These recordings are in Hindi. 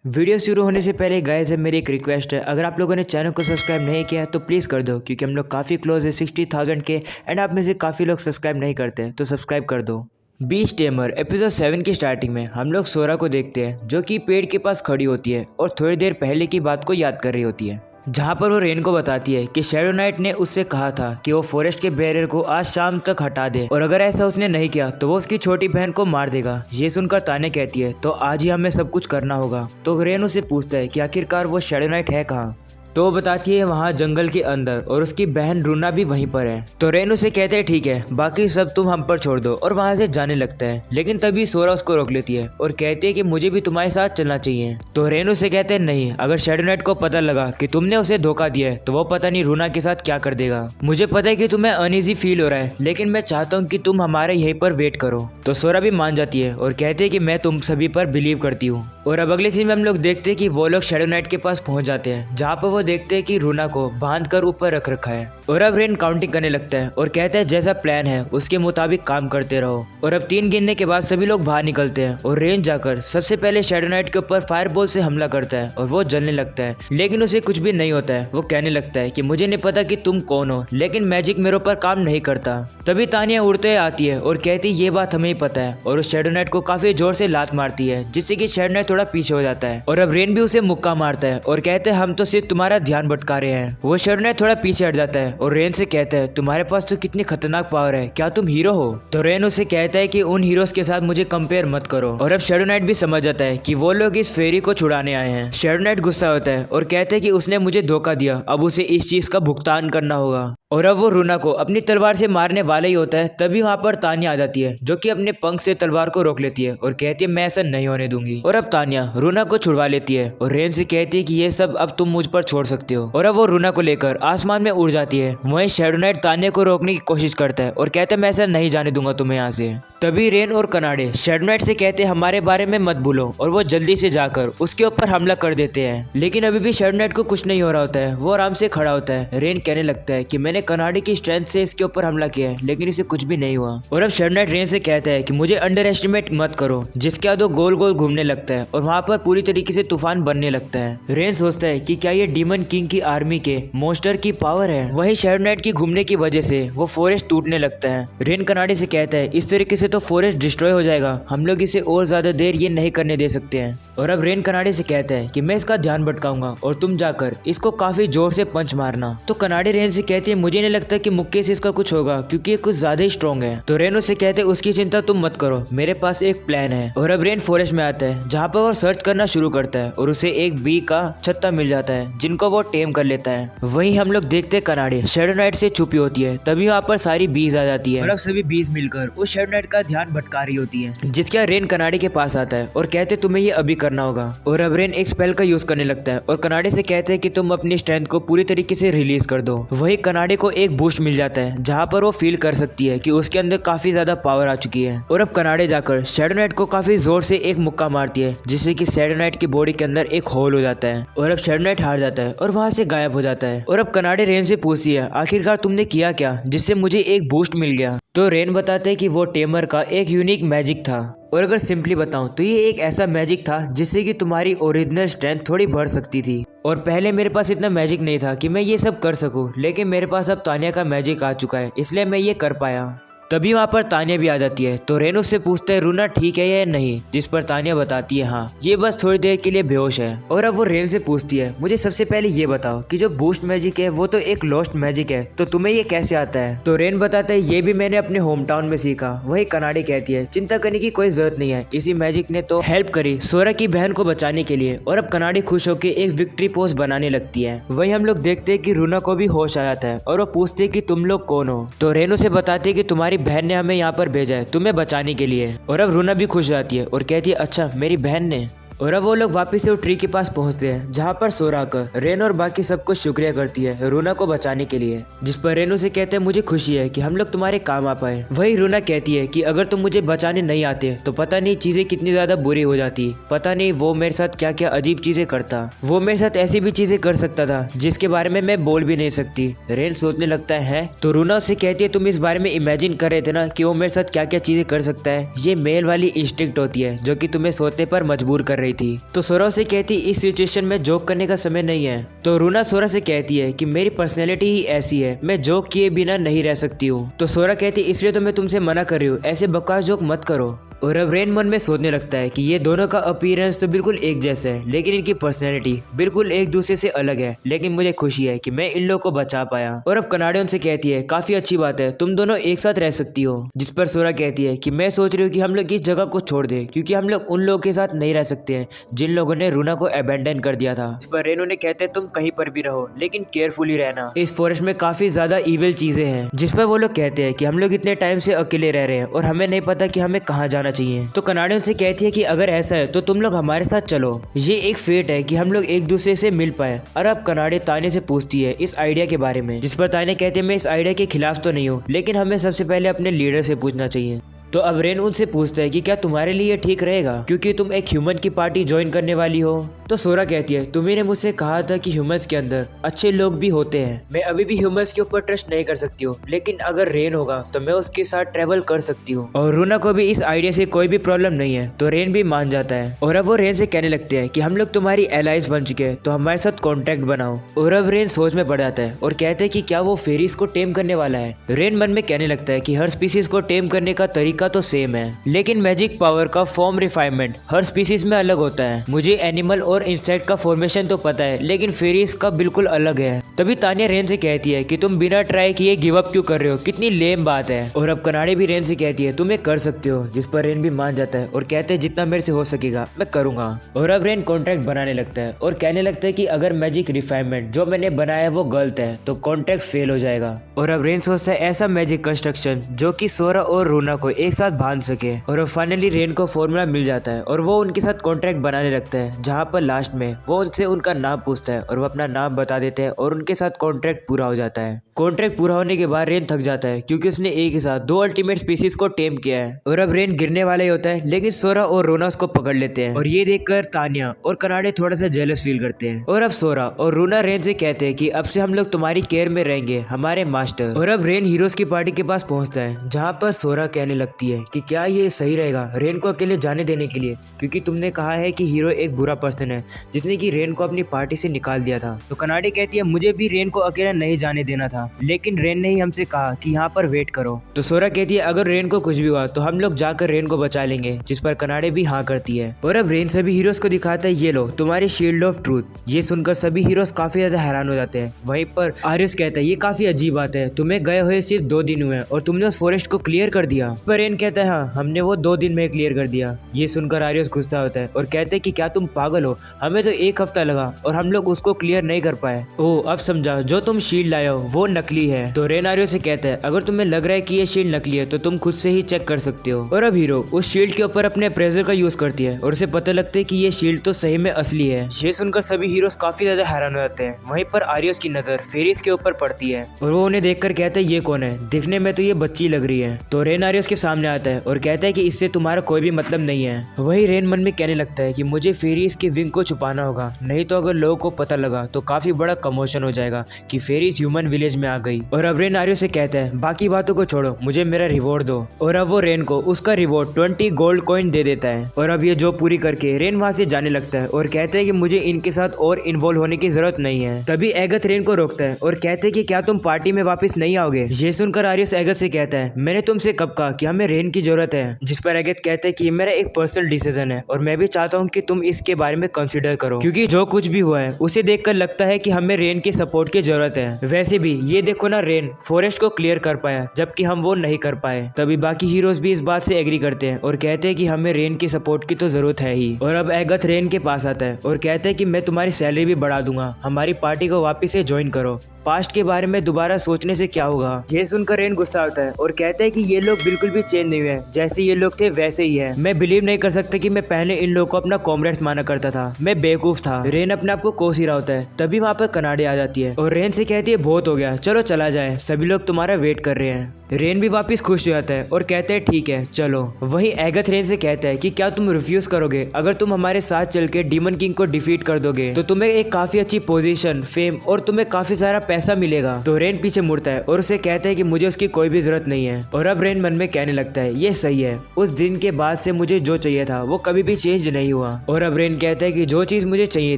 वीडियो शुरू होने से पहले गाइस मेरी एक रिक्वेस्ट है, अगर आप लोगों ने चैनल को सब्सक्राइब नहीं किया है तो प्लीज़ कर दो, क्योंकि हम लोग काफ़ी क्लोज है 60,000 के एंड आप में से काफ़ी लोग सब्सक्राइब नहीं करते, तो सब्सक्राइब कर दो। बीच टेमर एपिसोड 7 की स्टार्टिंग में हम लोग सोरा को देखते हैं, जो कि पेड़ के पास खड़ी होती है और थोड़ी देर पहले की बात को याद कर रही होती है, जहाँ पर वो रेन को बताती है कि शैडो नाइट ने उससे कहा था कि वो फॉरेस्ट के बैरियर को आज शाम तक हटा दे, और अगर ऐसा उसने नहीं किया तो वो उसकी छोटी बहन को मार देगा। ये सुनकर तान्या कहती है तो आज ही हमें सब कुछ करना होगा। तो रेन उसे पूछता है कि आखिरकार वो शैडो नाइट है कहाँ, तो वो बताती है वहाँ जंगल के अंदर, और उसकी बहन रूना भी वहीं पर है। तो रेन उसे कहते हैं ठीक है, बाकी सब तुम हम पर छोड़ दो, और वहाँ से जाने लगता है। लेकिन तभी सोरा उसको रोक लेती है और कहती है कि मुझे भी तुम्हारे साथ चलना चाहिए। तो रेन उसे कहते हैं नहीं, अगर शैडो नाइट को पता लगा कि तुमने उसे धोखा दिया है तो वो पता नहीं रूना के साथ क्या कर देगा। मुझे पता है कि तुम्हें अनईजी फील हो रहा है, लेकिन मैं चाहता हूँ कि तुम हमारे यहीं पर वेट करो। तो सोरा भी मान जाती है और कहते हैं कि मैं तुम सभी पर बिलीव करती हूँ। और अब अगले सीन में हम लोग देखते हैं कि वो लोग शैडो नाइट के पास पहुंच जाते हैं, जहाँ पर वो देखते हैं कि रूना को बांध कर ऊपर रख रखा है। और अब रेन काउंटिंग करने लगता है और कहता है जैसा प्लान है उसके मुताबिक काम करते रहो। और अब 3 गिनने के बाद सभी लोग बाहर निकलते हैं और रेन जाकर सबसे पहले शैडो नाइट के ऊपर फायरबॉल से हमला करता है और वो जलने लगता है, लेकिन उसे कुछ भी नहीं होता है। वो कहने लगता है कि मुझे नहीं पता कि तुम कौन हो, लेकिन मैजिक मेरे ऊपर काम नहीं करता। तभी तान्या उड़ते आती है और कहती है ये बात हमें ही पता है, और उस शैडो नाइट को काफी जोर से लात मारती है, जिससे कि शैडो नाइट थोड़ा पीछे हो जाता है। और अब रेन भी उसे मुक्का मारता है और कहते हैं हम तो सिर्फ तुम्हारा ध्यान भटका रहे हैं। वो शैडो नाइट थोड़ा पीछे हट जाता है और रेन से कहता है तुम्हारे पास तो कितनी खतरनाक पावर है, क्या तुम हीरो हो? तो रेन उसे कहता है कि उन हीरोज के साथ मुझे कंपेयर मत करो। और अब शैडो नाइट भी समझ जाता है कि वो लोग इस फेरी को छुड़ाने आए हैं। शैडो नाइट गुस्सा होता है और कहते हैं कि उसने मुझे धोखा दिया, अब उसे इस चीज का भुगतान करना होगा। और अब वो रूना को अपनी तलवार से मारने वाला ही होता है, तभी वहां पर तान्या आ जाती है, जो कि अपने पंख से तलवार को रोक लेती है और कहती है मैं ऐसा नहीं होने दूंगी। और अब तान्या रूना को छुड़वा लेती है और रेन से कहती है कि ये सब अब तुम मुझ पर छोड़ सकते हो। और अब वो रूना को लेकर आसमान में उड़ जाती है। वहीं शैडो नाइट तान्या को रोकने की कोशिश करता है और कहता है मैं ऐसा नहीं जाने दूंगा तुम्हें यहाँ से। तभी रेन और कनाडे शैडो नाइट से कहते हैं हमारे बारे में मत भूलो, और वो जल्दी से जाकर उसके ऊपर हमला कर देते हैं। लेकिन अभी भी शैडो नाइट को कुछ नहीं हो रहा होता है, वो आराम से खड़ा होता है। रेन कहने लगता है कि मैंने कनाडे की स्ट्रेंथ से इसके ऊपर हमला किया है, लेकिन इसे कुछ भी नहीं हुआ। और अब शैडो नाइट रेन से कहता है कि मुझे अंडर एस्टिमेट मत करो, जिसके बाद वो गोल गोल घूमने लगता है और वहाँ पर पूरी तरीके से तूफान बनने लगता है। रेन सोचता है कि क्या ये डीमन किंग की आर्मी के मोस्टर की पावर है। वहीं शैडो नाइट की घूमने की वजह से वो फॉरेस्ट टूटने लगता है। रेन कनाडे से कहता है इस तरीके से तो फॉरेस्ट डिस्ट्रॉय हो जाएगा, हम लोग इसे और ज्यादा देर ये नहीं करने दे सकते हैं। और अब रेन कनाडे से कहता है कि मैं इसका ध्यान भटकाऊंगा और तुम जाकर इसको काफी जोर से पंच मारना। तो कनाडे रेन से कहती है मुझे नहीं लगता कि मुक्के से इसका कुछ होगा, क्योंकि ये कुछ ज्यादा ही स्ट्रॉन्ग है। तो रेन उसे कहते हैं उसकी चिंता तुम मत करो, मेरे पास एक प्लान है। और अब रेन फॉरेस्ट में आता है, जहाँ पर वो सर्च करना शुरू करता है और उसे एक बी का छत्ता मिल जाता है, जिनको वो टेम कर लेता है। वहीं हम लोग देखते हैं कनाडे शैडो नाइट से छुपी होती है, तभी वहाँ पर सारी बीज आ जाती है और अब सभी बीज मिलकर उस शैडो नाइट का ध्यान भटका रही होती है, जिसके बाद रेन कनाडे के पास आता है और कहते तुम्हें ये अभी करना होगा। और अब रेन एक स्पेल का यूज करने लगता है और कनाडे से कहते हैं कि तुम अपनी स्ट्रेंथ को पूरी तरीके से रिलीज कर दो। वही कनाडे को एक बूस्ट मिल जाता है, जहाँ पर वो फील कर सकती है कि उसके अंदर काफी ज्यादा पावर आ चुकी है। और अब कनाडे जाकर शैडो नाइट को काफी जोर से एक मुक्का मारती है, जिससे कि शैडो नाइट की बॉडी के अंदर एक होल हो जाता है और अब शैडो नाइट हार जाता है और वहां से गायब हो जाता है। और अब कनाडे रेन से पूछती है आखिरकार तुमने किया क्या जिससे मुझे एक बूस्ट मिल गया। तो रेन बताते हैं कि वो टेमर का एक यूनिक मैजिक था, और अगर सिंपली बताऊं तो ये एक ऐसा मैजिक था जिससे कि तुम्हारी ओरिजिनल स्ट्रेंथ थोड़ी बढ़ सकती थी। और पहले मेरे पास इतना मैजिक नहीं था कि मैं ये सब कर सकूं, लेकिन मेरे पास अब तान्या का मैजिक आ चुका है, इसलिए मैं ये कर पाया। तभी वहाँ पर तान्या भी आ जाती है। तो रेन उससे पूछता है रूना ठीक है या नहीं, जिस पर तान्या बताती है हाँ, ये बस थोड़ी देर के लिए बेहोश है। और अब वो रेन से पूछती है मुझे सबसे पहले ये बताओ कि जो बूस्ट मैजिक है वो तो एक लॉस्ट मैजिक है, तो तुम्हें ये कैसे आता है? तो रेन बताता है ये भी मैंने अपने होम टाउन में सीखा। वही कनाडे कहती है चिंता करने की कोई जरूरत नहीं है, इसी मैजिक ने तो हेल्प करी सोरा की बहन को बचाने के लिए। और अब कनाडे खुश होकर एक विक्ट्री पोज बनाने लगती है। वही हम लोग देखते है कि रूना को भी होश आ जाता है और वो पूछते है कि तुम लोग कौन हो। तो रेन उसे बताती है कि तुम्हारी बहन ने हमें यहाँ पर भेजा है तुम्हें बचाने के लिए। और अब रूना भी खुश जाती है और कहती है अच्छा मेरी बहन ने। और अब वो लोग वापस से वो ट्री के पास पहुंचते हैं, जहाँ पर सोरा आकर रेन और बाकी सबको शुक्रिया करती है रूना को बचाने के लिए, जिस पर रेनू से कहते हैं मुझे खुशी है कि हम लोग तुम्हारे काम आ पाए। वही रूना कहती है कि अगर तुम मुझे बचाने नहीं आते तो पता नहीं चीजें कितनी ज्यादा बुरी हो जाती, पता नहीं वो मेरे साथ क्या क्या अजीब चीजें करता, वो मेरे साथ ऐसी भी चीजें कर सकता था जिसके बारे में मैं बोल भी नहीं सकती। रेन सोचने लगता है तो रूना उससे कहती है तुम इस बारे में इमेजिन कर रहे थे ना कि वो मेरे साथ क्या क्या चीजें कर सकता है, ये मेल वाली इंस्टिंक्ट होती है जो कि तुम्हें सोचने पर मजबूर कर रही थी। तो सोरा से कहती इस सिचुएशन में जोक करने का समय नहीं है। तो रूना सोरा से कहती है कि मेरी पर्सनैलिटी ही ऐसी है, मैं जोक किए बिना नहीं रह सकती हूँ। तो सोरा कहती इसलिए तो मैं तुमसे मना कर रही हूँ, ऐसे बकवास जोक मत करो। और अब रेन मन में सोचने लगता है कि ये दोनों का अपीयरेंस तो बिल्कुल एक जैसा है, लेकिन इनकी पर्सनैलिटी बिल्कुल एक दूसरे से अलग है। लेकिन मुझे खुशी है कि मैं इन लोगों को बचा पाया। और अब कनाडे उनसे कहती है काफी अच्छी बात है, तुम दोनों एक साथ रह सकती हो। जिस पर सोरा कहती है कि मैं सोच रही हूँ कि हम लोग इस जगह को छोड़ दें, क्योंकि हम लोग उन लोगों के साथ नहीं रह सकते हैं जिन लोगों ने रूना को अबेंडन कर दिया था। इस पर रेन उन्हें कहते हैं तुम कहीं पर भी रहो, लेकिन केयरफुली रहना, इस फॉरेस्ट में काफी ज्यादा इविल चीजें हैं। जिस पर वो लोग कहते हैं कि हम लोग इतने टाइम से अकेले रह रहे हैं और हमें नहीं पता कि हमें कहाँ जाना चाहिए। तो कनाडे उनसे कहती है कि अगर ऐसा है तो तुम लोग हमारे साथ चलो, ये एक फेट है कि हम लोग एक दूसरे से मिल पाए। और अब कनाडे ताने से पूछती है इस आइडिया के बारे में, जिस पर ताने कहते हैं मैं इस आइडिया के खिलाफ तो नहीं हूँ, लेकिन हमें सबसे पहले अपने लीडर से पूछना चाहिए। तो अब रेन उनसे पूछता है कि क्या तुम्हारे लिए ये ठीक रहेगा, क्योंकि तुम एक ह्यूमन की पार्टी ज्वाइन करने वाली हो। तो सोरा कहती है तुम्ही ने मुझसे कहा था कि ह्यूमंस के अंदर अच्छे लोग भी होते हैं, मैं अभी भी ह्यूमंस के ऊपर ट्रस्ट नहीं कर सकती हूँ, लेकिन अगर रेन होगा तो मैं उसके साथ ट्रेवल कर सकती हूँ। और रूना को भी इस आइडिया से कोई भी प्रॉब्लम नहीं है, तो रेन भी मान जाता है। और अब वो रेन से कहने लगते हैं कि हम लोग तुम्हारी एलाइज बन चुके हैं, तो हमारे साथ कॉन्ट्रैक्ट बनाओ। और अब रेन सोच में पड़ जाता है और कहते हैं कि क्या वो फेरीज को टेम करने वाला है। रेन मन में कहने लगता है कि हर स्पीसीज को टेम करने का तरीका तो सेम है, लेकिन मैजिक पावर का फॉर्म रिफाइनमेंट हर स्पीसीज में अलग होता है। मुझे एनिमल और इंसेक्ट का फॉर्मेशन तो पता है, लेकिन फेरीज का बिल्कुल अलग है। तभी तानिया रेन से कहती है कि तुम बिना ट्राई किए गिव अप क्यों कर रहे हो, कितनी लेम बात है। और अब कनाडे भी रेन से कहती है तुम ये कर सकते हो, जिस पर रेन भी मान जाता है और कहते हैं जितना मेरे से हो सकेगा मैं करूंगा। और अब रेन कॉन्ट्रैक्ट बनाने लगता है और कहने लगता है कि अगर मैजिक रिफाइनमेंट जो मैंने बनाया है वो गलत है तो कॉन्ट्रैक्ट फेल हो जाएगा। और अब रेन सोचता है ऐसा मैजिक कंस्ट्रक्शन जो कि सोरा और रूना को एक साथ बांध सके। और अब फाइनली रेन को फॉर्मूला मिल जाता है और वो उनके साथ कॉन्ट्रैक्ट बनाने लगता है, जहाँ पर लास्ट में वो उनसे उनका नाम पूछता है और वो अपना नाम बता देते हैं और उनके साथ कॉन्ट्रैक्ट पूरा हो जाता है। कॉन्ट्रैक्ट पूरा होने के बाद रेन थक जाता है, क्योंकि उसने एक ही साथ 2 अल्टीमेट स्पीसीज को टेम किया है। और अब रेन गिरने वाला ही होता है, लेकिन सोरा और रोना उसको पकड़ लेते हैं। और ये देखकर तानिया और कनाडे थोड़ा सा जेलस फील करते हैं। और अब सोरा और रोना रेन से कहते हैं कि अब से हम लोग तुम्हारी केयर में रहेंगे, हमारे मास्टर। और अब रेन हीरोज की पार्टी के पास पहुंचता है, जहाँ पर सोरा कहने लगती है कि क्या ये सही रहेगा रेन को अकेले जाने देने के लिए, क्योंकि तुमने कहा है कि हीरो एक बुरा पर्सन है जिसने कि रेन को अपनी पार्टी से निकाल दिया था। तो कनाडे कहती है मुझे भी रेन को अकेला नहीं जाने देना था, लेकिन रेन ने ही हमसे कहा कि यहाँ पर वेट करो। तो सोरा कहती है अगर रेन को कुछ भी हुआ तो हम लोग जाकर रेन को बचा लेंगे, जिस पर कनाडे भी हाँ करती है। और अब रेन सभी हीरोज को दिखाता है ये लो तुम्हारी शील्ड ऑफ ट्रूथ। ये सुनकर सभी हीरोज काफी ज्यादा हैरान हो जाते हैं। वहीं पर आर्यस कहता है ये काफी अजीब बात है, तुम्हें गए हुए सिर्फ 2 दिन हुए और तुमने उस फॉरेस्ट को क्लियर कर दिया। पर रेन कहता है हाँ हमने वो 2 दिन में क्लियर कर दिया। ये सुनकर आर्यस गुस्सा होता है और कहते हैं कि क्या तुम पागल हो, हमें तो 1 हफ्ता लगा और हम लोग उसको क्लियर नहीं कर पाए। ओह अब समझा, जो तुम शील्ड लाए हो वो नकली है। तो रेन आर्यस से कहता है अगर तुम्हें लग रहा है कि ये शील्ड नकली है तो तुम खुद से ही चेक कर सकते हो। और अब हीरो उस शील्ड के ऊपर अपने अप्रेजर का यूज करती है और उसे पता लगता है कि ये शील्ड तो सही में असली है। ये सुनकर सभी हीरोज काफी ज्यादा हैरान हो जाते हैं। वहीं पर आर्यस की नजर फेरिस के ऊपर पड़ती है और वो उन्हें देखकर कहता है ये कौन है, दिखने में तो ये बच्ची लग रही है। तो रेन आर्यस के सामने आता है और कहता है कि इससे तुम्हारा कोई भी मतलब नहीं है। वही रेन मन में कहने लगता है कि मुझे फेरिस के विंग को छुपाना होगा, नहीं तो अगर लोगों को पता लगा तो काफी बड़ा कमोशन हो जाएगा कि फेरिस ह्यूमन विलेज में आ गई। और अब रेन आर्यस से कहता है बाकी बातों को छोड़ो, मुझे मेरा रिवॉर्ड दो। और अब वो रेन को उसका रिवॉर्ड 20 गोल्ड कॉइन दे देता है। और अब ये जॉब पूरी करके रेन वहां से जाने लगता है और कहता है कि मुझे इनके साथ और इन्वॉल्व होने की जरूरत नहीं है। तभी एगथ रेन को रोकता है और कहते हैं कि क्या तुम पार्टी में वापस नहीं आओगे। ये सुनकर आर्यस एगथ से कहता है मैंने तुमसे कब कहा कि हमें रेन की जरूरत है। जिस पर एगथ कहते हैं कि मेरा एक पर्सनल डिसीजन है और मैं भी चाहता हूँ कि तुम इसके बारे में कंसिडर करो, क्योंकि जो कुछ भी हुआ है उसे देखकर लगता है कि हमें रेन की सपोर्ट की जरूरत है। वैसे भी ये देखो ना, रेन फॉरेस्ट को क्लियर कर पाया जबकि हम वो नहीं कर पाए। तभी बाकी हीरोज भी इस बात से एग्री करते हैं और कहते हैं कि हमें रेन की सपोर्ट की तो जरूरत है ही। और अब एगथ रेन के पास आता है और कहते हैं कि मैं तुम्हारी सैलरी भी बढ़ा दूंगा, हमारी पार्टी को वापस से ज्वाइन करो। पास्ट के बारे में दोबारा सोचने से क्या होगा। ये सुनकर रेन गुस्सा होता है और कहता है कि ये लोग बिल्कुल भी चेंज नहीं हुए, जैसे ये लोग थे वैसे ही है। मैं बिलीव नहीं कर सकता कि मैं पहले इन लोगों को अपना कॉमरेड्स माना करता था, मैं बेवकूफ था। रेन अपने आप को कोस ही रहा होता है। तभी वहाँ पर कनाडे आ जाती है और रेन से कहती है बहुत हो गया, चलो चला जाए, सभी लोग तुम्हारा वेट कर रहे हैं। रेन भी वापस खुश हो जाता है और कहते हैं ठीक है चलो। वहीं एगथ रेन से कहता है कि क्या तुम रिफ्यूज करोगे, अगर तुम हमारे साथ चल के डीमन किंग को डिफीट कर दोगे तो तुम्हें एक काफी अच्छी पोजीशन, फेम और तुम्हें काफी सारा पैसा मिलेगा। तो रेन पीछे मुड़ता है और उसे कहता है कि मुझे उसकी कोई भी जरूरत नहीं है। और अब रेन मन में कहने लगता है ये सही है, उस दिन के बाद से मुझे जो चाहिए था वो कभी भी चेंज नहीं हुआ। और अब रेन कहता है कि जो चीज मुझे चाहिए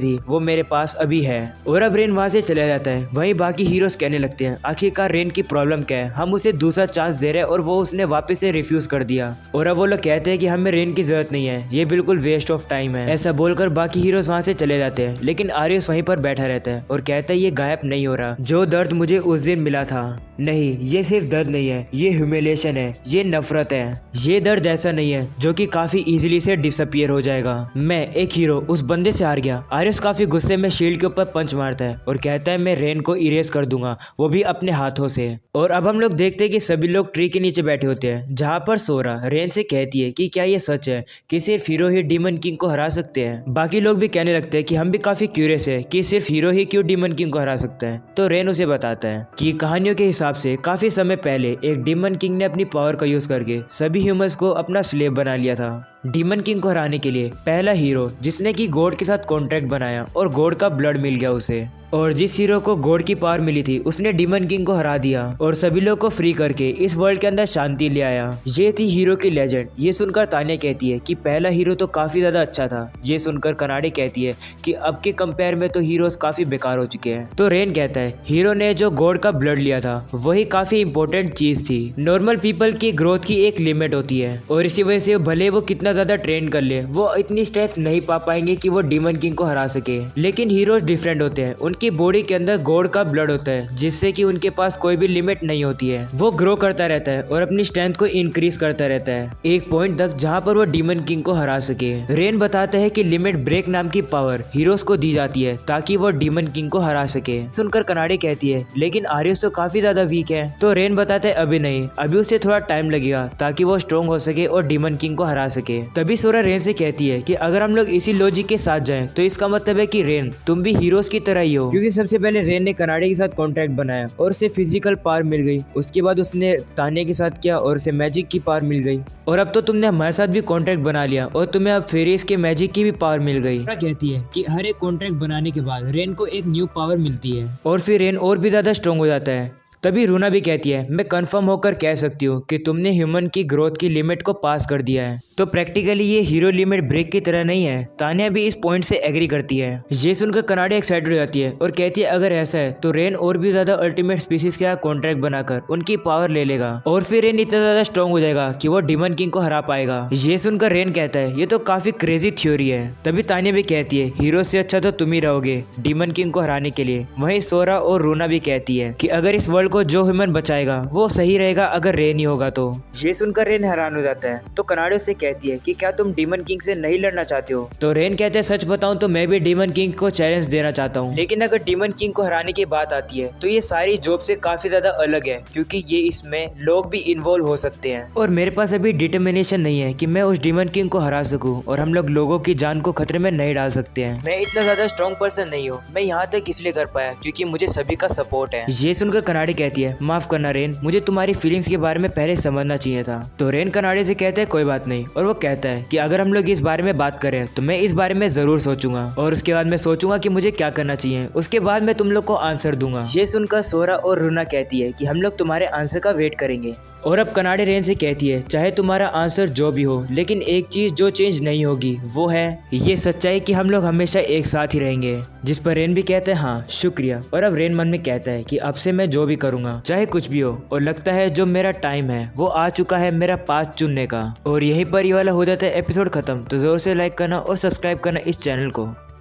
थी वो मेरे पास अभी है। और अब रेन वहाँ से चला जाता है। वहीं बाकी हीरोज कहने लगते हैं आखिरकार रेन की प्रॉब्लम क्या है, हम उसे दूसरा चांस दे रहे हैं और वो उसने वापस से रिफ्यूज कर दिया। और अब वो लोग कहते हैं कि हमें रेन की जरूरत नहीं है, ये बिल्कुल वेस्ट ऑफ टाइम है। ऐसा बोलकर बाकी हीरोज वहाँ से चले जाते हैं, लेकिन आर्यस वहीं पर बैठा रहता है और कहता है ये गायब नहीं हो रहा। जो दर्द मुझे उस दिन मिला था, नहीं ये सिर्फ दर्द नहीं है, ये ह्यूमिलेशन है, ये नफरत है। ये दर्द ऐसा नहीं है जो कि काफी इजीली से डिसअपियर हो जाएगा। मैं एक हीरो उस बंदे से हार गया। आर्यस काफी गुस्से में शील्ड के ऊपर पंच मारता है और कहता है मैं रेन को इरेज कर दूंगा, वो भी अपने हाथों से। और अब हम लोग देखते हैं कि सभी लोग ट्री के नीचे बैठे होते हैं, जहाँ पर सोरा रेन से कहती है कि क्या ये सच है कि सिर्फ हीरो ही डीमन किंग को हरा सकते हैं। बाकी लोग भी कहने लगते हैं कि हम भी काफी क्यूरियस है कि सिर्फ हीरो ही क्यों डीमन किंग को हरा सकता है। तो रेन उसे बताता है कि कहानियों के हिसाब से काफी समय पहले एक डीमन किंग ने अपनी पावर का यूज करके सभी ह्यूमंस को अपना स्लेव बना लिया था। डीमन किंग को हराने के लिए पहला हीरो जिसने की गॉड के साथ कॉन्ट्रैक्ट बनाया और गॉड का ब्लड मिल गया उसे, और जिस हीरो को गॉड की पावर मिली थी उसने डीमन किंग को हरा दिया और सभी लोग को फ्री करके इस वर्ल्ड के अंदर शांति ले आया। ये थी हीरो की लेजेंड। ये सुनकर तान्या कहती है कि पहला हीरो तो काफी ज्यादा अच्छा था। ये सुनकर कनाडे कहती है कि अब के कंपेयर में तो हीरोज काफी बेकार हो चुके हैं। तो रेन कहता है हीरो ने जो गॉड का ब्लड लिया था वही काफी इंपॉर्टेंट चीज थी। नॉर्मल पीपल की ग्रोथ की एक लिमिट होती है और इसी वजह से भले वो कितना ज्यादा ट्रेन कर ले, वो इतनी स्ट्रेंथ नहीं पा पाएंगे कि वो डीमन किंग को हरा सके। लेकिन हीरोज डिफरेंट होते हैं, उनकी बॉडी के अंदर गॉड का ब्लड होता है, जिससे कि उनके पास कोई भी लिमिट नहीं होती है। वो ग्रो करता रहता है और अपनी स्ट्रेंथ को इंक्रीज करता रहता है एक पॉइंट तक जहाँ पर वो डीमन किंग को हरा सके। रेन बताता है कि लिमिट ब्रेक नाम की पावर हीरोज को दी जाती है ताकि वो डीमन किंग को हरा सके। सुनकर कनाडे कहती है लेकिन आर्यस तो काफी ज्यादा वीक है। तो रेन बताता है अभी नहीं, अभी उसे थोड़ा टाइम लगेगा ताकि वो स्ट्रॉन्ग हो सके और डीमन किंग को हरा सके। तभी सोरा रेन से कहती है कि अगर हम लोग इसी लॉजिक के साथ जाएं तो इसका मतलब है कि रेन तुम भी हीरोज की तरह ही हो, क्योंकि सबसे पहले रेन ने कनाडे के साथ कॉन्ट्रैक्ट बनाया और उसे फिजिकल पावर मिल गई। उसके बाद उसने तान्या के साथ किया और उसे मैजिक की पावर मिल गई। और अब तो तुमने हमारे साथ भी कॉन्ट्रैक्ट बना लिया और तुम्हें अब फेरिस के मैजिक की भी पावर मिल गई। कहती है कि हर एक कॉन्ट्रैक्ट बनाने के बाद रेन को एक न्यू पावर मिलती है और फिर रेन और भी ज्यादा स्ट्रॉन्ग हो जाता है। तभी रूना भी कहती है मैं कंफर्म होकर कह सकती हूँ कि तुमने ह्यूमन की ग्रोथ की लिमिट को पास कर दिया है। तो प्रैक्टिकली ये हीरो लिमिट ब्रेक की तरह नहीं है। तान्या भी इस पॉइंट से एग्री करती है। ये सुनकर कनाडे एक्साइटेड हो जाती है और कहती है अगर ऐसा है तो रेन और भी ज्यादा अल्टीमेट स्पीसीज के कॉन्ट्रैक्ट बनाकर उनकी पावर ले लेगा और फिर रेन इतना ज्यादा स्ट्रॉन्ग हो जाएगा कि वो डीमन किंग को हरा पाएगा। ये सुनकर रेन कहता है ये तो काफी क्रेजी थ्योरी है। तभी तान्या भी कहती है हीरो से अच्छा तो तुम ही रहोगे डीमन किंग को हराने के लिए। वहीं सोरा और रूना भी कहती है कि अगर इस वर्ल्ड को जो ह्यूमन बचाएगा वो सही रहेगा अगर रेन ही होगा तो। ये सुनकर रेन हैरान हो जाता है। तो कनाडे से कहती है कि क्या तुम डीमन किंग से नहीं लड़ना चाहते हो। तो रेन कहते हैं सच बताऊं तो मैं भी डीमन किंग को चैलेंज देना चाहता हूं, लेकिन अगर डीमन किंग को हराने की बात आती है तो ये सारी जॉब से काफी ज्यादा अलग है, क्योंकि ये इसमें लोग भी इन्वॉल्व हो सकते हैं और मेरे पास अभी डिटर्मिनेशन नहीं है कि मैं उस डीमन किंग को हरा सकूं और हम लोग लोगों की जान को खतरे में नहीं डाल सकते हैं। मैं इतना ज्यादा स्ट्रॉन्ग पर्सन नहीं हूँ। मैं यहाँ तक इसलिए कर पाया क्योंकि मुझे सभी का सपोर्ट है। ये सुनकर कनाडे कहती है माफ करना रेन, मुझे तुम्हारी फीलिंग्स के बारे में पहले समझना चाहिए था। तो रेन कनाडे से कहते हैं कोई बात नहीं, और वो कहता है कि अगर हम लोग इस बारे में बात करें तो मैं इस बारे में जरूर सोचूंगा और उसके बाद मैं सोचूंगा कि मुझे क्या करना चाहिए। उसके बाद मैं तुम लोग को आंसर दूंगा। ये सुनकर सोरा और रूना कहती है कि हम लोग तुम्हारे आंसर का वेट करेंगे। और अब कनाडे रेन से कहती है चाहे तुम्हारा आंसर जो भी हो, लेकिन एक चीज जो चेंज नहीं होगी वो है ये सच्चाई कि हम लोग हमेशा एक साथ ही रहेंगे। जिस पर रेन भी कहते हैं हाँ शुक्रिया। और अब रेन मन में कहता है कि अब से मैं जो भी करूंगा चाहे कुछ भी हो, और लगता है जो मेरा टाइम है वो आ चुका है मेरा पाथ चुनने का। और यहीं पर ये वाला हो जाता है एपिसोड खत्म। तो जोर से लाइक करना और सब्सक्राइब करना इस चैनल को।